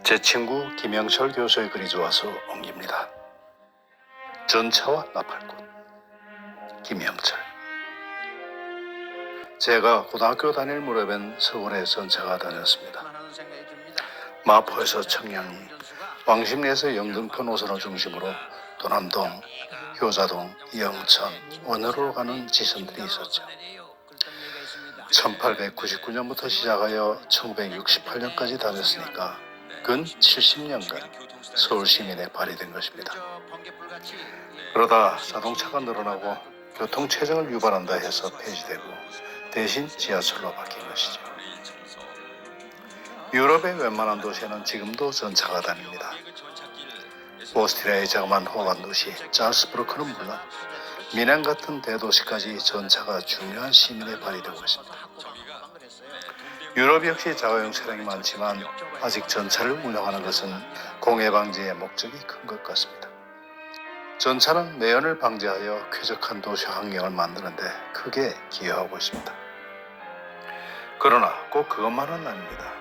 제 친구 김영철 교수의 글이 좋아서 옮깁니다. 전차와 나팔꽃. 김영철. 제가 고등학교 다닐 무렵엔 서울에 전차가 다녔습니다. 마포에서 청량리, 왕십리에서 영등포 노선을 중심으로 도남동, 효자동, 영천, 원으로 가는 지선들이 있었죠. 1899년부터 시작하여 1968년까지 다녔으니까 근 70년간 서울 시민에 발휘된 것입니다. 그러다 자동차가 늘어나고 교통체증을 유발한다 해서 폐지되고 대신 지하철로 바뀐 것이죠. 유럽의 웬만한 도시에는 지금도 전차가 다닙니다. 오스트리아의 자그마한 호반 도시 잘스부르크는 물론 미넨 같은 대도시까지 전차가 중요한 시민에 발휘되고 있습니다. 유럽 역시 자가용 차량이 많지만 아직 전차를 운영하는 것은 공해 방지의 목적이 큰 것 같습니다. 전차는 매연을 방지하여 쾌적한 도시 환경을 만드는데 크게 기여하고 있습니다. 그러나 꼭 그것만은 아닙니다.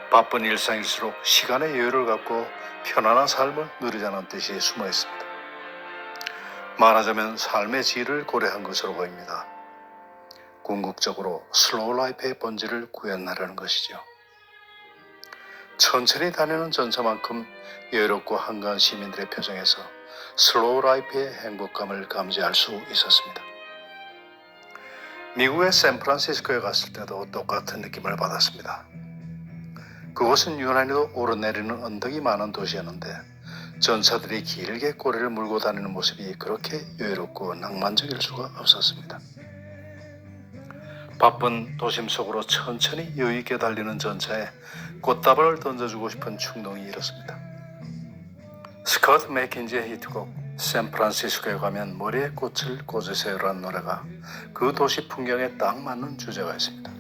바쁜 일상일수록 시간의 여유를 갖고 편안한 삶을 누리자는 뜻이 숨어 있습니다. 말하자면 삶의 질을 고려한 것으로 보입니다. 궁극적으로 슬로우 라이프의 본질을 구현하려는 것이죠. 천천히 다니는 전차만큼 여유롭고 한가한 시민들의 표정에서 슬로우 라이프의 행복감을 감지할 수 있었습니다. 미국의 샌프란시스코에 갔을 때도 똑같은 느낌을 받았습니다. 그곳은 유난히도 오르내리는 언덕이 많은 도시였는데 전차들이 길게 꼬리를 물고 다니는 모습이 그렇게 여유롭고 낭만적일 수가 없었습니다. 바쁜 도심 속으로 천천히 여유있게 달리는 전차에 꽃다발을 던져주고 싶은 충동이 일었습니다. 스코트 맥킨지의 히트곡 샌프란시스코에 가면 머리에 꽃을 꽂으세요라는 노래가 그 도시 풍경에 딱 맞는 주제가 있습니다.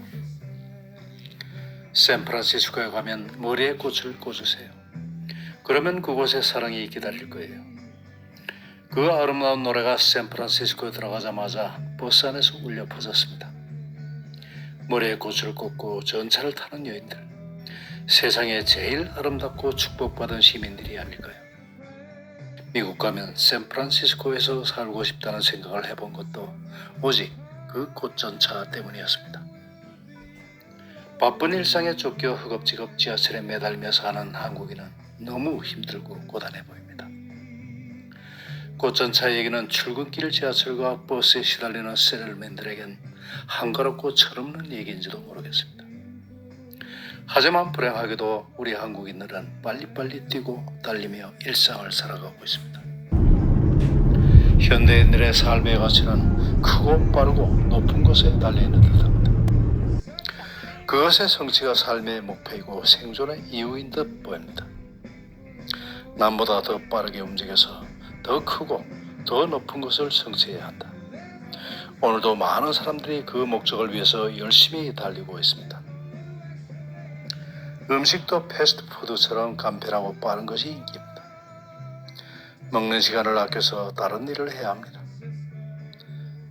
샌프란시스코에 가면 머리에 꽃을 꽂으세요. 그러면 그곳에 사랑이 기다릴 거예요. 그 아름다운 노래가 샌프란시스코에 들어가자마자 버스 안에서 울려 퍼졌습니다. 머리에 꽃을 꽂고 전차를 타는 여인들, 세상에 제일 아름답고 축복받은 시민들이 아닐까요? 미국 가면 샌프란시스코에서 살고 싶다는 생각을 해본 것도 오직 그 꽃전차 때문이었습니다. 바쁜 일상에 쫓겨 허겁지겁 지하철에 매달며 사는 한국인은 너무 힘들고 고단해 보입니다. 꽃전차 얘기는 출근길 지하철과 버스에 시달리는 세를맨들에겐 한가롭고 철없는 얘기인지도 모르겠습니다. 하지만 불행하게도 우리 한국인들은 빨리빨리 뛰고 달리며 일상을 살아가고 있습니다. 현대인들의 삶의 가치는 크고 빠르고 높은 곳에 달려있는 듯합니다. 그것의 성취가 삶의 목표이고 생존의 이유인 듯 보입니다. 남보다 더 빠르게 움직여서 더 크고 더 높은 것을 성취해야 한다. 오늘도 많은 사람들이 그 목적을 위해서 열심히 달리고 있습니다. 음식도 패스트푸드처럼 간편하고 빠른 것이 인기입니다. 먹는 시간을 아껴서 다른 일을 해야 합니다.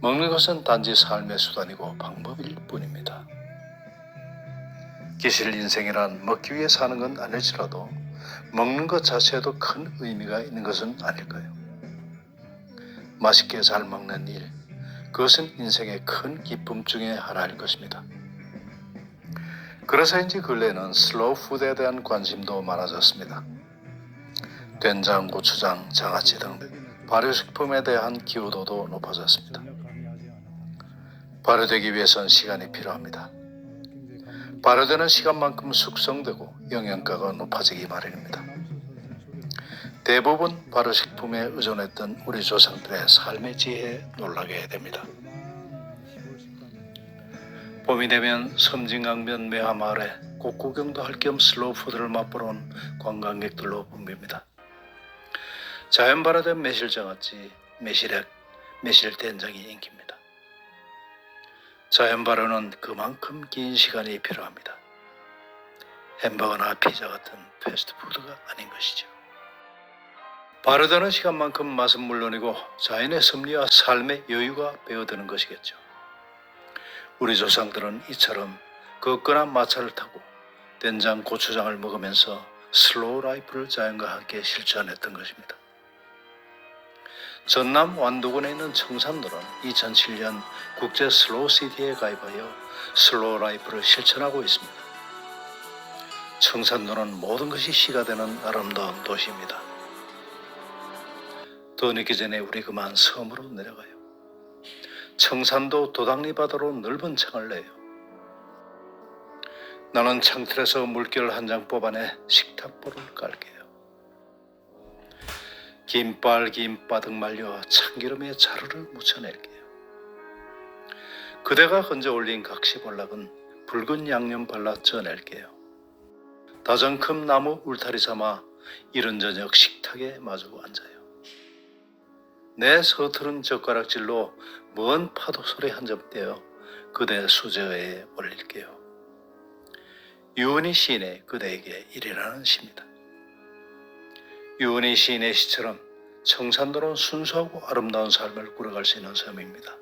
먹는 것은 단지 삶의 수단이고 방법일 뿐입니다. 기실 인생이란 먹기 위해 사는 건 아닐지라도 먹는 것 자체에도 큰 의미가 있는 것은 아닐까요? 맛있게 잘 먹는 일, 그것은 인생의 큰 기쁨 중에 하나일 것입니다. 그래서인지 근래에는 슬로우 푸드에 대한 관심도 많아졌습니다. 된장, 고추장, 장아찌 등 발효식품에 대한 기여도도 높아졌습니다. 발효되기 위해선 시간이 필요합니다. 발효되는 시간만큼 숙성되고 영양가가 높아지기 마련입니다. 대부분 발효식품에 의존했던 우리 조상들의 삶의 지혜에 놀라게 됩니다. 봄이 되면 섬진강변 매화마을에 꽃구경도 할 겸 슬로우 푸드를 맛보러 온 관광객들로 붐빕니다. 자연 발효된 매실장아찌, 매실액, 매실된장이 인기입니다. 자연 발효는 그만큼 긴 시간이 필요합니다. 햄버거나 피자 같은 패스트푸드가 아닌 것이죠. 발효되는 시간만큼 맛은 물론이고 자연의 섭리와 삶의 여유가 배어드는 것이겠죠. 우리 조상들은 이처럼 거끈한 마차를 타고 된장, 고추장을 먹으면서 슬로우 라이프를 자연과 함께 실천했던 것입니다. 전남 완도군에 있는 청산도는 2007년 국제 슬로우 시티에 가입하여 슬로우 라이프를 실천하고 있습니다. 청산도는 모든 것이 시가 되는 아름다운 도시입니다. 더 늦기 전에 우리 그만 섬으로 내려가요. 청산도 도당리 바다로 넓은 창을 내요. 나는 창틀에서 물결 한 장 뽑아내 식탁보를 깔게요. 긴빨 바득 말려 참기름에 자루를 묻혀낼게요. 그대가 건져 올린 각시볼락은 붉은 양념 발라 쪄낼게요. 다정큼 나무 울타리 삼아 이른 저녁 식탁에 마주 앉아요. 내 서투른 젓가락질로 먼 파도 소리 한 점 떼어 그대 수저에 올릴게요. 유은희 시인의 그대에게 이르라는 시입니다. 유은희 시인의 시처럼 청산도는 순수하고 아름다운 삶을 꾸려갈 수 있는 섬입니다.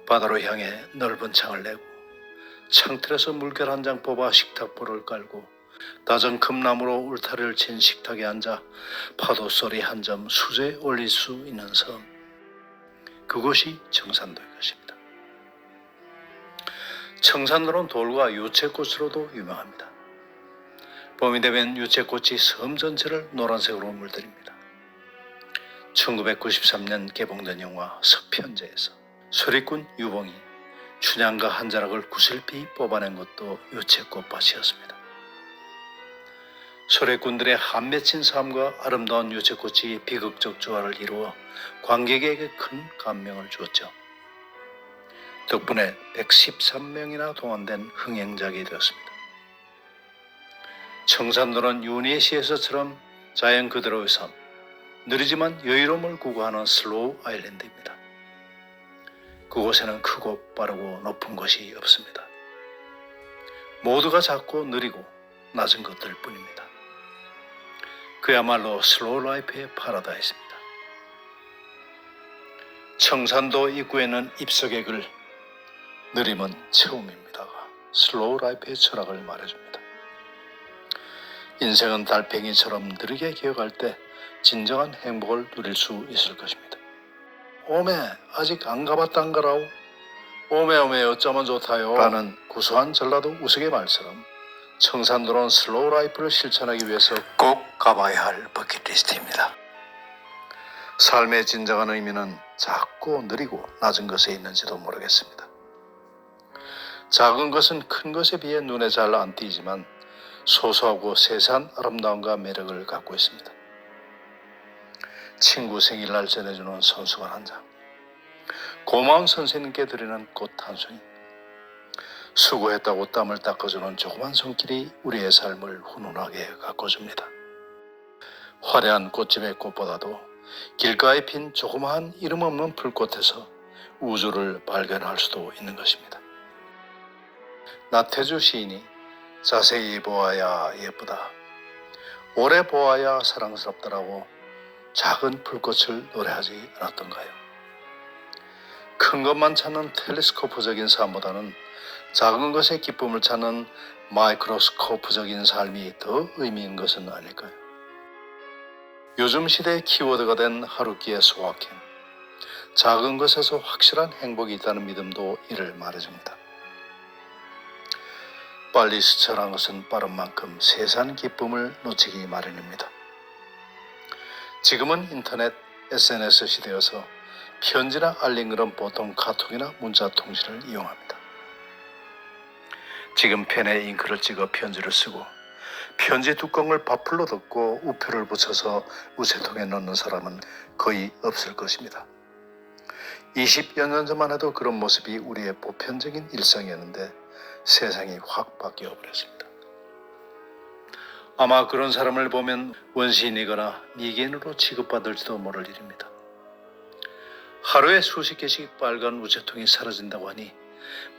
바다로 향해 넓은 창을 내고 창틀에서 물결 한 장 뽑아 식탁보를 깔고 다정 금나무로 울타리를 친 식탁에 앉아 파도 소리 한 점 수저에 올릴 수 있는 섬, 그곳이 청산도의 것입니다. 청산도는 돌과 유채꽃으로도 유명합니다. 봄이 되면 유채꽃이 섬 전체를 노란색으로 물들입니다. 1993년 개봉된 영화 서편제에서 소리꾼 유봉이 춘향과 한자락을 구슬피 뽑아낸 것도 유채꽃밭이었습니다. 소래꾼들의 한 맺힌 삶과 아름다운 유채꽃이 비극적 조화를 이루어 관객에게 큰 감명을 주었죠. 덕분에 113명이나 동원된 흥행작이 되었습니다. 청산도는 윤희의 시에서처럼 자연 그대로의 삶, 느리지만 여유로움을 구가하는 슬로우 아일랜드입니다. 그곳에는 크고 빠르고 높은 곳이 없습니다. 모두가 작고 느리고 낮은 것들 뿐입니다. 그야말로 슬로우 라이프의 파라다이스입니다. 청산도 입구에는 입석의 글 느림은 처음입니다가 슬로우 라이프의 철학을 말해줍니다. 인생은 달팽이처럼 느리게 기어갈 때 진정한 행복을 누릴 수 있을 것입니다. 오메 아직 안 가봤단가라오. 오메 어쩌면 좋다요 라는 구수한 전라도 우스개 말처럼 청산도는 슬로우 라이프를 실천하기 위해서 꼭 가봐야 할 버킷리스트입니다. 삶의 진정한 의미는 작고 느리고 낮은 것에 있는지도 모르겠습니다. 작은 것은 큰 것에 비해 눈에 잘 안 띄지만 소소하고 세세한 아름다움과 매력을 갖고 있습니다. 친구 생일날 전해주는 손수건 한 장, 고마운 선생님께 드리는 꽃 한 송이, 수고했다고 땀을 닦아주는 조그만 손길이 우리의 삶을 훈훈하게 가꿔줍니다. 화려한 꽃집의 꽃보다도 길가에 핀 조그마한 이름 없는 풀꽃에서 우주를 발견할 수도 있는 것입니다. 나태주 시인이 자세히 보아야 예쁘다, 오래 보아야 사랑스럽다라고 작은 불꽃을 노래하지 않았던가요? 큰 것만 찾는 텔레스코프적인 삶보다는 작은 것의 기쁨을 찾는 마이크로스코프적인 삶이 더 의미 있는 것은 아닐까요? 요즘 시대의 키워드가 된 하루키의 소확행, 작은 것에서 확실한 행복이 있다는 믿음도 이를 말해줍니다. 빨리 스쳐간 것은 빠른 만큼 세상 기쁨을 놓치기 마련입니다. 지금은 인터넷, SNS 시대여서 편지나 알림글은 보통 카톡이나 문자 통신을 이용합니다. 지금 펜에 잉크를 찍어 편지를 쓰고 편지 뚜껑을 밥풀로 덮고 우표를 붙여서 우체통에 넣는 사람은 거의 없을 것입니다. 20여 년 전만 해도 그런 모습이 우리의 보편적인 일상이었는데 세상이 확 바뀌어 버렸습니다. 아마 그런 사람을 보면 원시인이거나 미개인으로 취급받을지도 모를 일입니다. 하루에 수십 개씩 빨간 우체통이 사라진다고 하니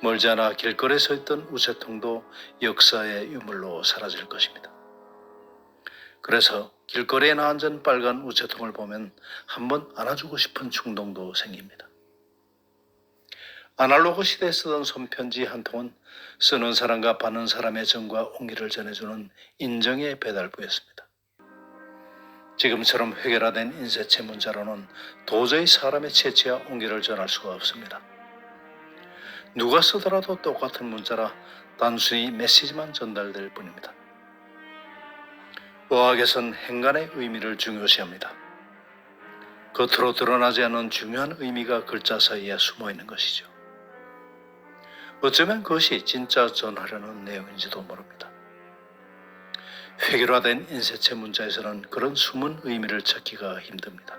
멀지 않아 길거리에 서 있던 우체통도 역사의 유물로 사라질 것입니다. 그래서 길거리에 앉은 빨간 우체통을 보면 한번 안아주고 싶은 충동도 생깁니다. 아날로그 시대에 쓰던 손편지 한 통은 쓰는 사람과 받는 사람의 정과 온기를 전해주는 인정의 배달부였습니다. 지금처럼 획일화된 인쇄체 문자로는 도저히 사람의 채취와 온기를 전할 수가 없습니다. 누가 쓰더라도 똑같은 문자라 단순히 메시지만 전달될 뿐입니다. 어학에선 행간의 의미를 중요시합니다. 겉으로 드러나지 않는 중요한 의미가 글자 사이에 숨어 있는 것이죠. 어쩌면 그것이 진짜 전하려는 내용인지도 모릅니다. 획일화된 인쇄체 문자에서는 그런 숨은 의미를 찾기가 힘듭니다.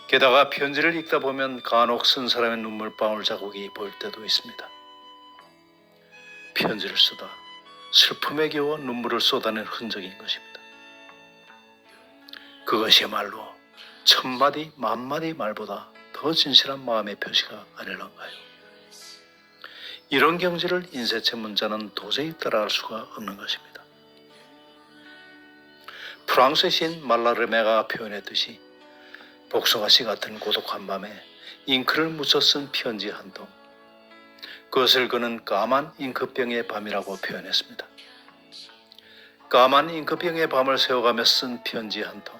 게다가 편지를 읽다 보면 간혹 쓴 사람의 눈물방울 자국이 보일 때도 있습니다. 편지를 쓰다 슬픔에 겨워 눈물을 쏟아낸 흔적인 것입니다. 그것이야말로 천마디 만마디 말보다 더 진실한 마음의 표시가 아닐런가요? 이런 경지를 인쇄체 문자는 도저히 따라갈 수가 없는 것입니다. 프랑스의 시인 말라르메가 표현했듯이 복숭아씨 같은 고독한 밤에 잉크를 묻혀 쓴 편지 한 통, 그것을 그는 까만 잉크병의 밤이라고 표현했습니다. 까만 잉크병의 밤을 세워가며 쓴 편지 한 통,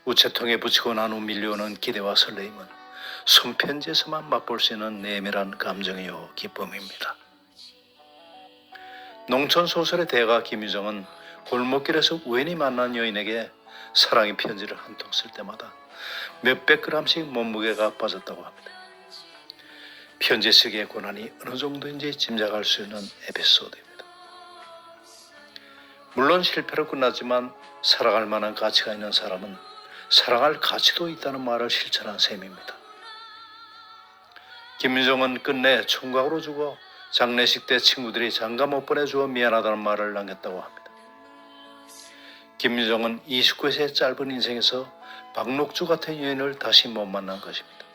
우체통에 붙이고 난 후 밀려오는 기대와 설레임은 손편지에서만 맛볼 수 있는 내밀한 감정이요 기쁨입니다. 농촌소설의 대가 김유정은 골목길에서 우연히 만난 여인에게 사랑의 편지를 한 통 쓸 때마다 몇백 그램씩 몸무게가 빠졌다고 합니다. 편지 쓰기의 고난이 어느 정도인지 짐작할 수 있는 에피소드입니다. 물론 실패로 끝났지만 살아갈 만한 가치가 있는 사람은 사랑할 가치도 있다는 말을 실천한 셈입니다. 김유정은 끝내 총각으로 죽어 장례식 때 친구들이 장가 못 보내주어 미안하다는 말을 남겼다고 합니다. 김유정은 29세의 짧은 인생에서 박록주 같은 여인을 다시 못 만난 것입니다.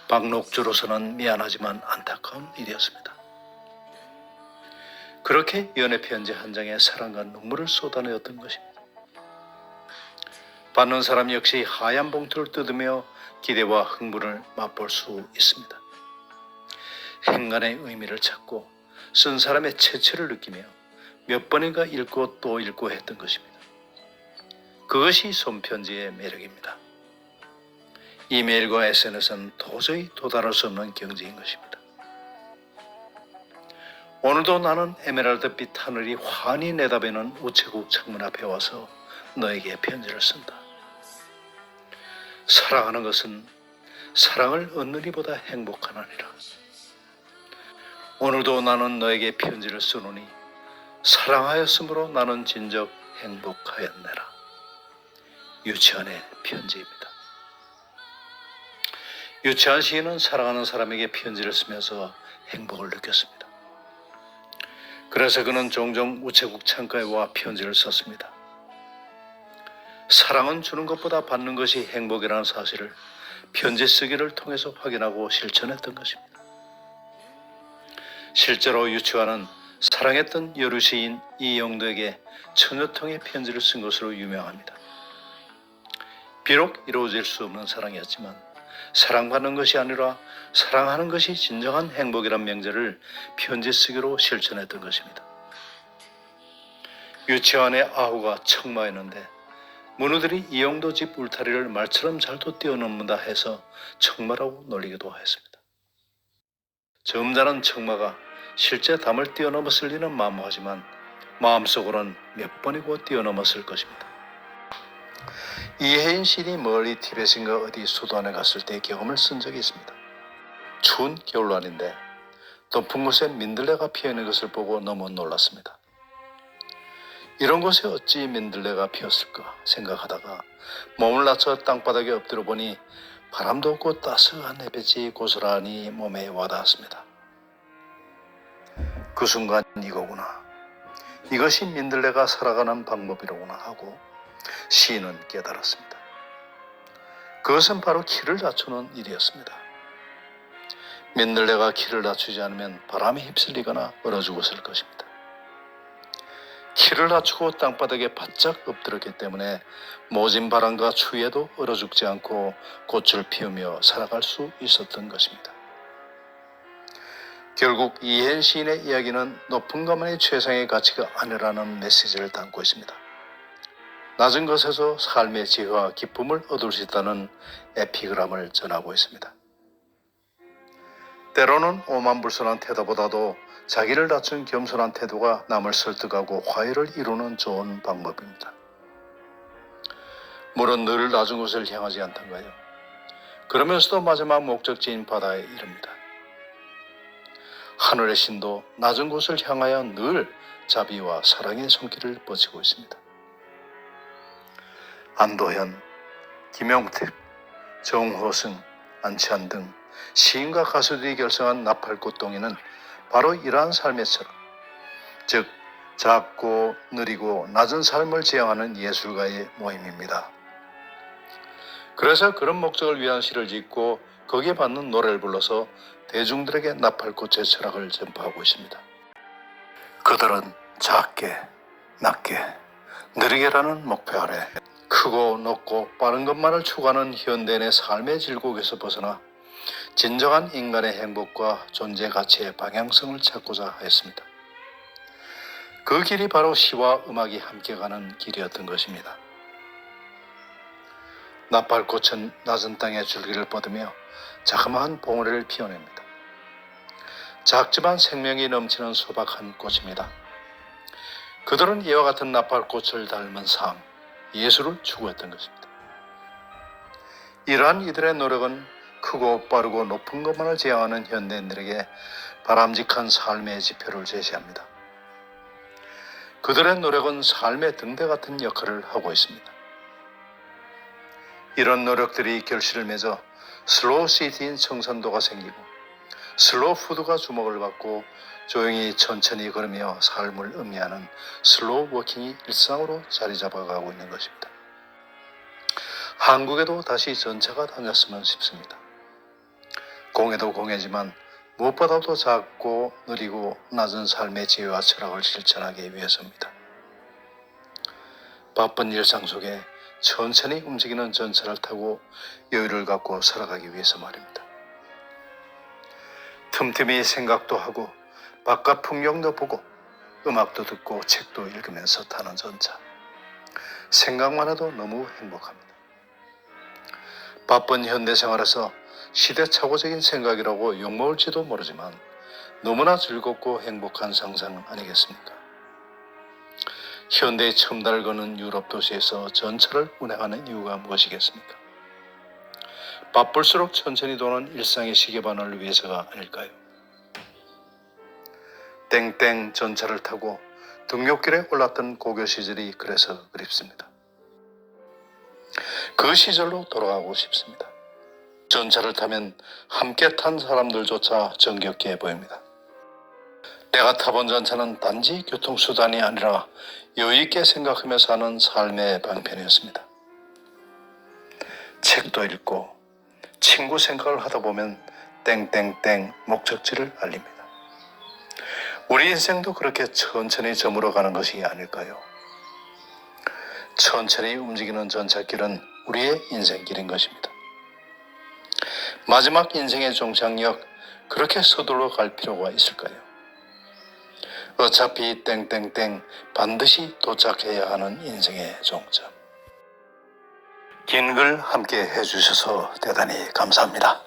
박록주로서는 미안하지만 안타까운 일이었습니다. 그렇게 연애 편지 한 장에 사랑과 눈물을 쏟아내었던 것입니다. 받는 사람 역시 하얀 봉투를 뜯으며 기대와 흥분을 맛볼 수 있습니다. 행간의 의미를 찾고 쓴 사람의 채취를 느끼며 몇 번인가 읽고 또 읽고 했던 것입니다. 그것이 손편지의 매력입니다. 이메일과 SNS는 도저히 도달할 수 없는 경지인 것입니다. 오늘도 나는 에메랄드빛 하늘이 환히 내다보는 우체국 창문 앞에 와서 너에게 편지를 쓴다. 사랑하는 것은 사랑을 얻는 이보다 행복하나니라. 오늘도 나는 너에게 편지를 쓰노니 사랑하였으므로 나는 진즉 행복하였네라. 유치한의 편지입니다. 유치한 시인은 사랑하는 사람에게 편지를 쓰면서 행복을 느꼈습니다. 그래서 그는 종종 우체국 창가에 와 편지를 썼습니다. 사랑은 주는 것보다 받는 것이 행복이라는 사실을 편지 쓰기를 통해서 확인하고 실천했던 것입니다. 실제로 유치환은 사랑했던 여류 시인 이영도에게 천여통의 편지를 쓴 것으로 유명합니다. 비록 이루어질 수 없는 사랑이었지만 사랑받는 것이 아니라 사랑하는 것이 진정한 행복이란 명제를 편지 쓰기로 실천했던 것입니다. 유치환의 아우가 청마했는데 문우들이 이영도 집 울타리를 말처럼 잘도 뛰어넘는다 해서 청마라고 놀리기도 했습니다. 점잖은 청마가 실제 담을 뛰어넘었을 리는 만무하지만 마음속으로는 몇 번이고 뛰어넘었을 것입니다. 이혜인 시인이 멀리 티벳인가 어디 수도원에 갔을 때 경험을 쓴 적이 있습니다. 추운 겨울날인데 높은 곳에 민들레가 피어있는 것을 보고 너무 놀랐습니다. 이런 곳에 어찌 민들레가 피었을까 생각하다가 몸을 낮춰 땅바닥에 엎드려 보니 바람도 없고 따스한 햇빛이 고스란히 몸에 와닿았습니다. 그 순간 이거구나. 이것이 민들레가 살아가는 방법이로구나 하고 시인은 깨달았습니다. 그것은 바로 키를 낮추는 일이었습니다. 민들레가 키를 낮추지 않으면 바람에 휩쓸리거나 얼어 죽었을 것입니다. 키를 낮추고 땅바닥에 바짝 엎드렸기 때문에 모진 바람과 추위에도 얼어 죽지 않고 꽃을 피우며 살아갈 수 있었던 것입니다. 결국 이혜인 시인의 이야기는 높은 것만이 최상의 가치가 아니라는 메시지를 담고 있습니다. 낮은 것에서 삶의 지혜와 기쁨을 얻을 수 있다는 에피그램을 전하고 있습니다. 때로는 오만불선한 태도보다도 자기를 낮춘 겸손한 태도가 남을 설득하고 화해를 이루는 좋은 방법입니다. 물은 늘 낮은 곳을 향하지 않던가요? 그러면서도 마지막 목적지인 바다에 이릅니다. 하늘의 신도 낮은 곳을 향하여 늘 자비와 사랑의 손길을 뻗치고 있습니다. 안도현, 김용택, 정호승, 안치환 등 시인과 가수들이 결성한 나팔꽃동이는 바로 이러한 삶의처럼, 즉 작고 느리고 낮은 삶을 지향하는 예술가의 모임입니다. 그래서 그런 목적을 위한 시를 짓고 거기에 맞는 노래를 불러서 대중들에게 나팔꽃의 철학을 전파하고 있습니다. 그들은 작게, 낮게, 느리게라는 목표 아래 크고 높고 빠른 것만을 추구하는 현대인의 삶의 질곡에서 벗어나 진정한 인간의 행복과 존재 가치의 방향성을 찾고자 했습니다. 그 길이 바로 시와 음악이 함께 가는 길이었던 것입니다. 나팔꽃은 낮은 땅에 줄기를 뻗으며 자그마한 봉우리를 피워냅니다. 작지만 생명이 넘치는 소박한 꽃입니다. 그들은 이와 같은 나팔꽃을 닮은 삶, 예술을 추구했던 것입니다. 이러한 이들의 노력은 크고 빠르고 높은 것만을 지향하는 현대인들에게 바람직한 삶의 지표를 제시합니다. 그들의 노력은 삶의 등대 같은 역할을 하고 있습니다. 이런 노력들이 결실을 맺어 슬로우 시티인 청산도가 생기고 슬로우 푸드가 주목을 받고 조용히 천천히 걸으며 삶을 음미하는 슬로우 워킹이 일상으로 자리 잡아가고 있는 것입니다. 한국에도 다시 전차가 다녔으면 싶습니다. 공해도 공해지만 무엇보다도 작고 느리고 낮은 삶의 지혜와 철학을 실천하기 위해서입니다. 바쁜 일상 속에 천천히 움직이는 전차를 타고 여유를 갖고 살아가기 위해서 말입니다. 틈틈이 생각도 하고 바깥 풍경도 보고 음악도 듣고 책도 읽으면서 타는 전차. 생각만 해도 너무 행복합니다. 바쁜 현대생활에서 시대착오적인 생각이라고 욕먹을지도 모르지만 너무나 즐겁고 행복한 상상 아니겠습니까? 현대의 첨단을 거는 유럽 도시에서 전차를 운행하는 이유가 무엇이겠습니까? 바쁠수록 천천히 도는 일상의 시계반을 위해서가 아닐까요? 땡땡 전차를 타고 등굣길에 올랐던 고교 시절이 그래서 그립습니다. 그 시절로 돌아가고 싶습니다. 전차를 타면 함께 탄 사람들조차 정겹게 보입니다. 내가 타본 전차는 단지 교통수단이 아니라 여유있게 생각하며 사는 삶의 방편이었습니다. 책도 읽고 친구 생각을 하다 보면 땡땡땡 목적지를 알립니다. 우리 인생도 그렇게 천천히 저물어가는 것이 아닐까요? 천천히 움직이는 전차길은 우리의 인생길인 것입니다. 마지막 인생의 종착역, 그렇게 서둘러 갈 필요가 있을까요? 어차피 땡땡땡 반드시 도착해야 하는 인생의 종점. 긴 글 함께 해주셔서 대단히 감사합니다.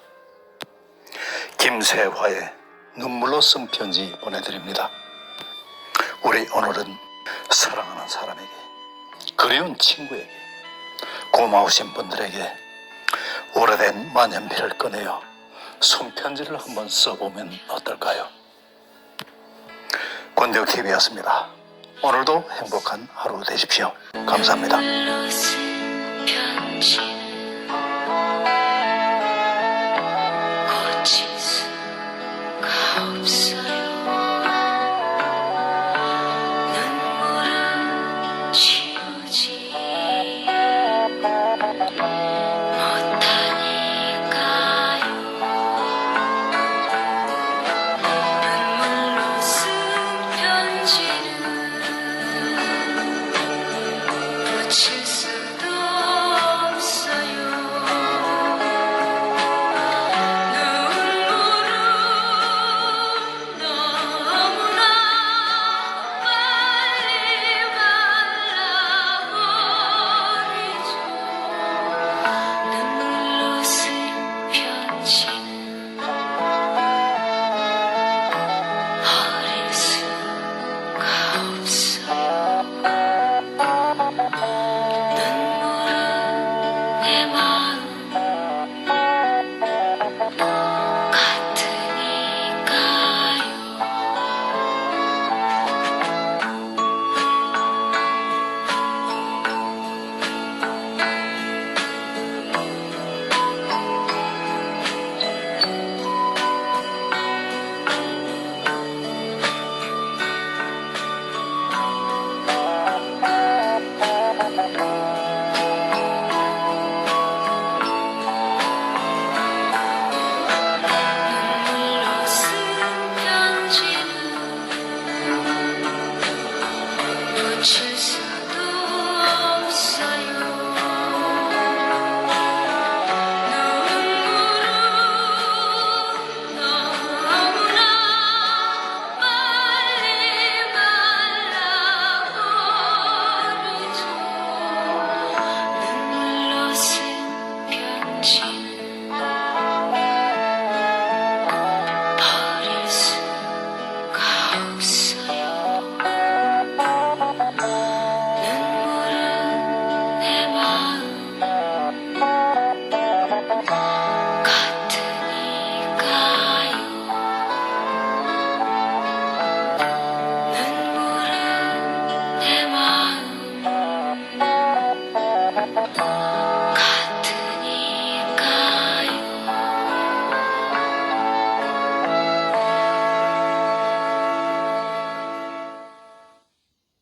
김세화의 눈물로 쓴 편지 보내드립니다. 우리 오늘은 사랑하는 사람에게, 그리운 친구에게, 고마우신 분들에게 오래된 만년필을 꺼내어 손편지를 한번 써보면 어떨까요? 권대욱TV였습니다. 오늘도 행복한 하루 되십시오. 감사합니다. 고칠 수가 없어.